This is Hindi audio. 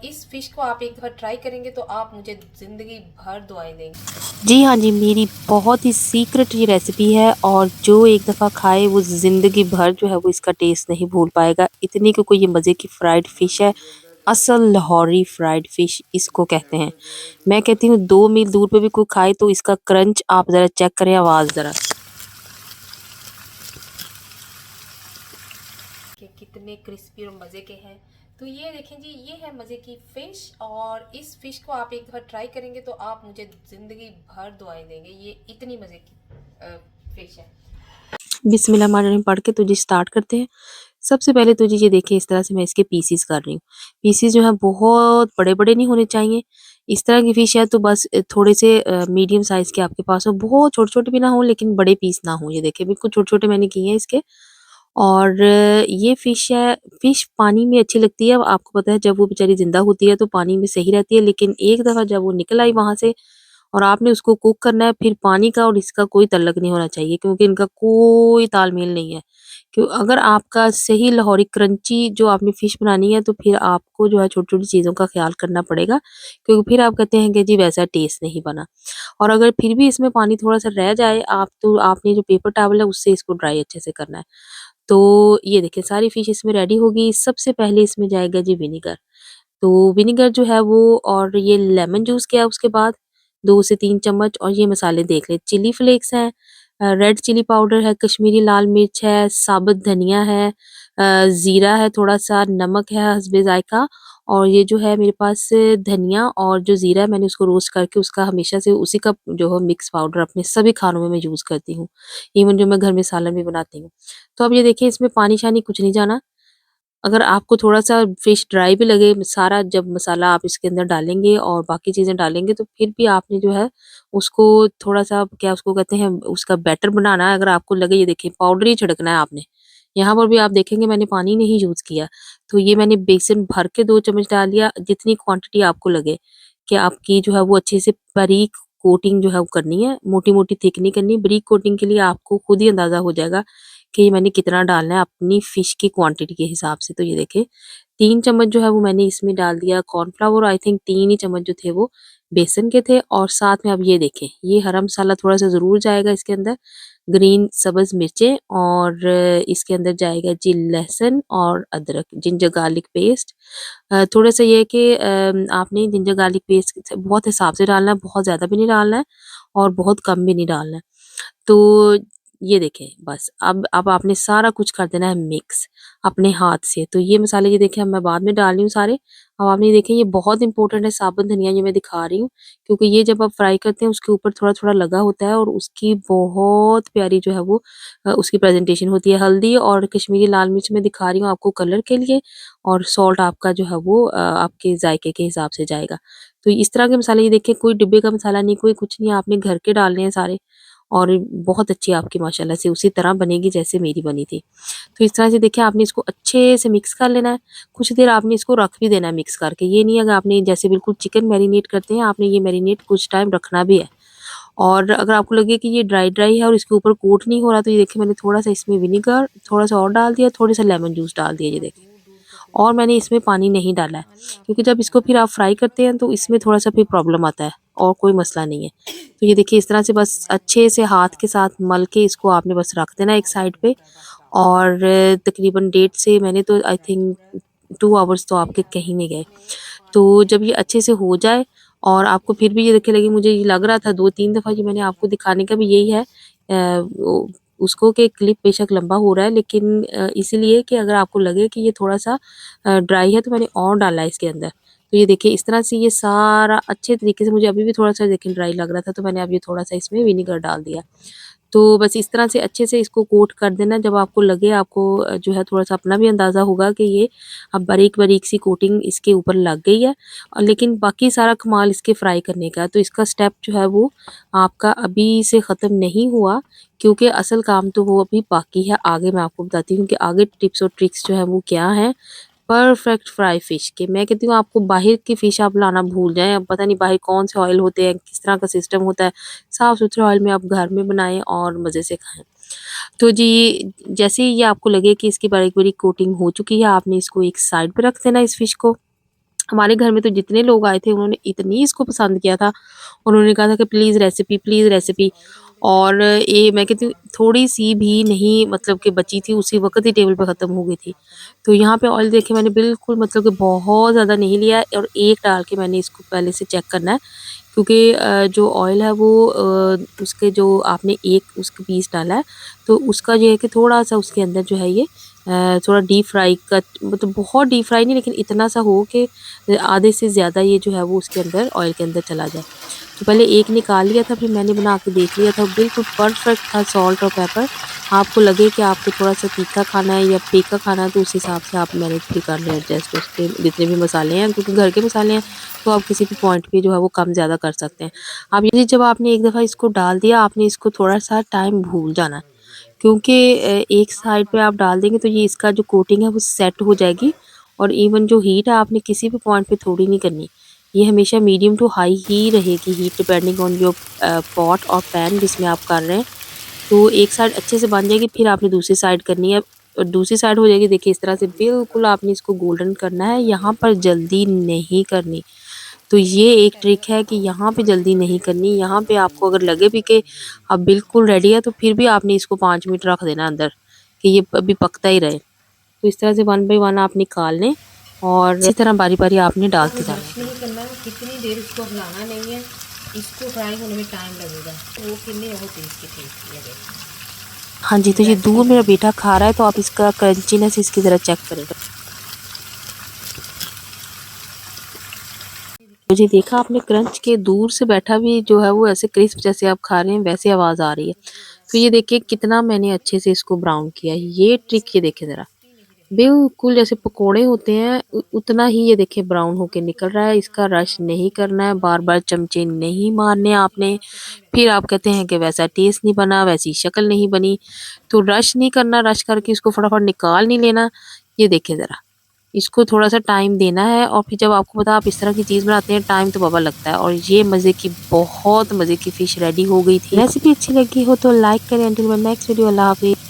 इस फ़िश को आप एक दफ़ा ट्राई करेंगे तो आप मुझे ज़िंदगी भर दुआएँ देंगे। जी हाँ जी, मेरी बहुत ही सीक्रेट ये रेसिपी है और जो एक दफ़ा खाए वो ज़िंदगी भर जो है वो इसका टेस्ट नहीं भूल पाएगा। इतनी कि कोई ये मज़े की फ्राइड फ़िश है, असल लाहौरी फ्राइड फ़िश इसको कहते हैं। मैं कहती हूँ 2 मील दूर पे भी कोई खाए तो इसका क्रंच आप ज़रा चेक करें आवाज़ ज़रा। कि कितने क्रिस्पी और मज़े के हैं। तो ये देखें जी, ये है मज़े की फ़िश और इस फ़िश को आप एक दफ़ा ट्राई करेंगे तो आप मुझे ज़िंदगी भर दुआएँ देंगे। ये इतनी मज़े की फ़िश है। बिस्मिल्लाहिर्रहमानिर्रहीम पढ़ के तो जी स्टार्ट करते हैं। सबसे पहले तो जी ये देखिए इस तरह से मैं इसके पीसेस कर रही हूँ। पीसेस जो है बहुत बड़े-बड़े नहीं होने चाहिए। इस तरह की फ़िश है तो बस थोड़े से मीडियम साइज़ के आपके पास हो, बहुत छोटे-छोटे भी ना हों लेकिन बड़े पीस ना हों। ये देखिए बिल्कुल छोटे-छोटे मैंने किए हैं इसके। और ये फ़िश है, फ़िश पानी में अच्छी लगती है। आपको पता है जब वो बेचारी ज़िंदा होती है तो पानी में सही रहती है, लेकिन एक दफ़ा जब वो निकल आई वहाँ से और आपने उसको कुक करना है, फिर पानी का और इसका कोई तल्लक नहीं होना चाहिए क्योंकि इनका कोई तालमेल नहीं है। क्यों अगर आपका सही लाहौरी क्रंची जो आपने फ़िश बनानी है तो फिर आपको जो है छोटी-छोटी चीज़ों का ख़्याल करना पड़ेगा, क्योंकि फिर आप कहते हैं कि जी वैसा टेस्ट नहीं बना। और अगर फिर भी इसमें पानी थोड़ा-सा रह जाए आप तो आपने जो पेपर टॉवल है उससे इसको ड्राई अच्छे से करना है। तो ये देखिए सारी फ़िश इसमें रेडी होगी। सबसे पहले इसमें जाएगा जी विनेगर। तो विनेगर जो है वो और ये लेमन जूस क्या है उसके बाद 2 से 3 चम्मच और ये मसाले देख लें। चिली फ्लेक्स हैं, रेड चिली पाउडर है, कश्मीरी लाल मिर्च है, साबुत धनिया है, ज़ीरा है थोड़ा-सा, नमक है हस्बे ज़ायक़ा और ये जो है मेरे पास धनिया और जो ज़ीरा है मैंने उसको रोस्ट करके उसका हमेशा से उसी का जो है मिक्स पाउडर अपने सभी खानों में मैं यूज़ करती हूँ। इवन जो मैं घर में सालन भी बनाती हूँ। तो अब ये देखिए इसमें पानी-शानी कुछ नहीं जाना। अगर आपको थोड़ा-सा फ़िश ड्राई भी लगे, सारा जब मसाला आप इसके अंदर डालेंगे और बाकी चीज़ें डालेंगे, तो फिर भी आपने जो है उसको थोड़ा-सा क्या उसको कहते हैं, उसका बैटर बनाना है। अगर आपको लगे ये देखिए पाउडर ही छिड़कना है आपने। यहाँ पर भी आप देखेंगे मैंने पानी नहीं यूज़ किया। तो ये मैंने बेसन भर के 2 चम्मच डाल दिया, जितनी क्वांटिटी आपको लगे कि आपकी जो है वो अच्छे से बारीक कोटिंग जो है वो करनी है, मोटी-मोटी थिक नहीं करनी। बारीक कोटिंग के लिए आपको खुद ही अंदाज़ा हो जाएगा कि मैंने कितना डालना है अपनी फ़िश की क्वांटिटी के हिसाब से। तो ये देखिए 3 चम्मच जो है वो मैंने इसमें डाल दिया कॉर्नफ्लावर, आई थिंक 3 ही चम्मच जो थे वो बेसन के थे और साथ में अब ये देखें, ये हरा मसाला थोड़ा-सा ज़रूर जाएगा इसके अंदर, ग्रीन सब्ज़ मिर्चें और इसके अंदर जाएगा जी लहसुन और अदरक, जिंजर गार्लिक पेस्ट। थोड़ा-सा ये है कि आपने जिंजर गार्लिक पेस्ट बहुत हिसाब से डालना है, बहुत ज़्यादा भी नहीं डालना है और बहुत कम भी नहीं डालना है। तो ये देखें बस अब आपने सारा कुछ कर देना है मिक्स अपने हाथ से। तो ये मसाले ये देखें अब मैं बाद में डाल रही हूँ सारे। अब आपने देखें ये बहुत इंपॉर्टेंट है साबुत धनिया ये मैं दिखा रही हूँ क्योंकि ये जब आप फ्राई करते हैं उसके ऊपर थोड़ा-थोड़ा लगा होता है और उसकी बहुत प्यारी जो है वो उसकी प्रेज़ेंटेशन होती है। हल्दी और कश्मीरी लाल मिर्च मैं दिखा रही हूँ आपको कलर के लिए और सॉल्ट आपका जो है वो आपके ज़ायके के हिसाब से जाएगा। तो इस तरह के मसाले ये देखिए कोई डिब्बे का मसाला नहीं, कोई कुछ नहीं, आपने घर के डालने हैं सारे। और बहुत अच्छी आपकी माशाल्लाह से उसी तरह बनेगी जैसे मेरी बनी थी। तो इस तरह से देखिए आपने इसको अच्छे से मिक्स कर लेना है। कुछ देर आपने इसको रख भी देना है मिक्स करके। ये नहीं है कि आपने जैसे बिल्कुल चिकन मैरिनेट करते हैं, आपने ये मैरिनेट कुछ टाइम रखना भी है। और अगर आपको लगे कि ये ड्राई-ड्राई है और इसके ऊपर कोट नहीं हो रहा, तो ये देखिए मैंने थोड़ा-सा इसमें विनेगर, थोड़ा-सा और डाल दिया, थोड़ा-सा लेमन जूस डाल दिया, ये देखिए। और मैंने इसमें पानी नहीं डाला है, क्योंकि जब इसको फिर आप फ्राई करते हैं, तो इसमें थोड़ा-सा फिर प्रॉब्लम आता है और कोई मसला नहीं है। तो ये देखिए इस तरह से बस अच्छे से हाथ के साथ मल के इसको आपने बस रख देना है एक साइड पे और तकरीबन डेढ़ से मैंने तो आई थिंक 2 आवर्स तो आपके कहीं नहीं गए। तो जब ये अच्छे से हो जाए और आपको फिर भी ये देखने लगे मुझे ये लग रहा था 2-3 दफ़ा ये मैंने आपको दिखाने का भी यही है वो उसको कि क्लिप बेशक लंबा हो रहा है लेकिन इसीलिए कि अगर आपको लगे कि ये थोड़ा-सा ड्राई है तो मैंने और डाला है इसके अंदर। तो ये देखिए इस तरह से ये सारा अच्छे तरीके से मुझे अभी भी थोड़ा-सा देखिए ड्राई लग रहा था तो मैंने अब ये थोड़ा-सा इसमें विनेगर डाल दिया। तो बस इस तरह से अच्छे से इसको कोट कर देना जब आपको लगे आपको जो है थोड़ा-सा अपना भी अंदाज़ा होगा कि ये अब बारीक-बारीक सी कोटिंग इसके ऊपर लग गई है लेकिन बाकी सारा कमाल इसके फ्राई करने का है। तो इसका स्टेप जो है वो आपका अभी से ख़त्म नहीं हुआ क्योंकि असल काम तो वो अभी बाकी है। आगे मैं आपको बताती हूँ कि आगे टिप्स और ट्रिक्स जो है वो क्या हैं परफेक्ट फ्राई फिश के। मैं कहती हूँ आपको बाहर की फिश आप लाना भूल जाएँ। अब पता नहीं बाहर कौन से ऑयल होते हैं, किस तरह का सिस्टम होता है। साफ-सुथरे ऑयल में आप घर में बनाएँ और मज़े से खाएँ। तो जी, जैसे ही ये आपको लगे कि इसकी बारीक-बारीक कोटिंग हो चुकी है, आपने इसको एक साइड पे रख देना इस फिश को। हमारे घर में तो जितने लोग आए थे उन्होंने इतनी इसको पसंद किया था, उन्होंने कहा था कि प्लीज़ रेसिपी। और ये मैं कहती हूँ थोड़ी सी भी नहीं मतलब कि बची थी, उसी वक़्त ही टेबल पे ख़त्म हो गई थी। तो यहाँ पे ऑयल देखिए मैंने बिल्कुल मतलब कि बहुत ज़्यादा नहीं लिया है और एक डाल के मैंने इसको पहले से चेक करना है, क्योंकि जो ऑयल है वो उसके जो आपने एक उसका पीस डाला है, तो उसका ये है कि थोड़ा-सा उसके अंदर जो है ये थोड़ा डीप फ्राई का मतलब बहुत डीप फ्राई नहीं, लेकिन इतना सा हो कि आधे से ज़्यादा ये जो है वो उसके अंदर ऑयल के अंदर चला जाए। तो पहले एक निकाल लिया था, फिर मैंने बना के देख लिया था, बिल्कुल परफेक्ट था सॉल्ट और पेपर। आपको लगे कि आपको थोड़ा-सा तीखा खाना है या फीका खाना है, तो उस हिसाब से आप मैनेज भी कर लें, एडजस्ट उसके जितने भी मसाले हैं, क्योंकि घर के मसाले हैं, तो आप किसी भी पॉइंट पे जो है वो कम ज़्यादा कर सकते हैं। अब ये जब आपने एक दफ़ा इसको डाल दिया, आपने इसको थोड़ा-सा टाइम भूल जाना है, क्योंकि एक साइड पे आप डाल देंगे तो ये इसका जो कोटिंग है वो सेट हो जाएगी, और इवन जो हीट है आपने किसी भी पॉइंट पे थोड़ी नहीं करनी। ये हमेशा मीडियम टू हाई ही रहेगी heat, depending on your pot और पैन जिसमें आप कर रहे हैं। तो एक साइड अच्छे से बन जाएगी, फिर आपने दूसरी साइड करनी है और दूसरी साइड हो जाएगी। देखिए इस तरह से बिल्कुल आपने इसको गोल्डन करना है, यहाँ पर जल्दी नहीं करनी। तो ये एक ट्रिक है कि यहाँ पे जल्दी नहीं करनी, यहाँ पे आपको अगर लगे भी कि अब बिल्कुल रेडी है, तो फिर भी आपने इसको 5 मिनट रख देना अंदर कि ये अभी पकता ही रहे। तो इस तरह से वन बाय वन आप निकाल लें और इसी तरह बारी-बारी आपने आपको डालते जाना रश है। नहीं करना है, कितनी देर इसको हिलाना नहीं है, इसको फ्राई होने में टाइम लगेगा, तो वो कितने वो टेस्ट लगेगा। हाँ जी, तो ये दूर मेरा बेटा खा रहा है, तो आप इसका क्रंचीनेस इसकी ज़रा चेक करें। तो जी देखा आपने, क्रंच के दूर से बैठा भी जो है वो ऐसे क्रिस्प जैसे आप खा रहे हैं वैसे आवाज़ आ रही है। तो ये देखिए कितना मैंने अच्छे से इसको ब्राउन किया है। ये ट्रिक ये देखिए ज़रा, बिल्कुल जैसे पकोड़े होते हैं उतना ही ये देखिए ब्राउन होके निकल रहा है। इसका रश नहीं करना है, बार-बार चमचे नहीं मारने आपने। फिर आप कहते हैं कि वैसा टेस्ट नहीं बना, वैसी शक्ल नहीं बनी। तो रश नहीं करना, रश करके इसको फटाफट निकाल नहीं लेना। ये देखिए ज़रा, इसको थोड़ा-सा टाइम देना है और फिर जब आपको पता आप इस तरह की चीज़ बनाते हैं, टाइम तो बाबा लगता है। और ये मज़े की बहुत मज़े की फ़िश रेडी हो गई थी। रेसिपी अच्छी लगी हो तो लाइक करें। अंटिल नेक्स्ट वीडियो, अल्लाह हाफ़िज़।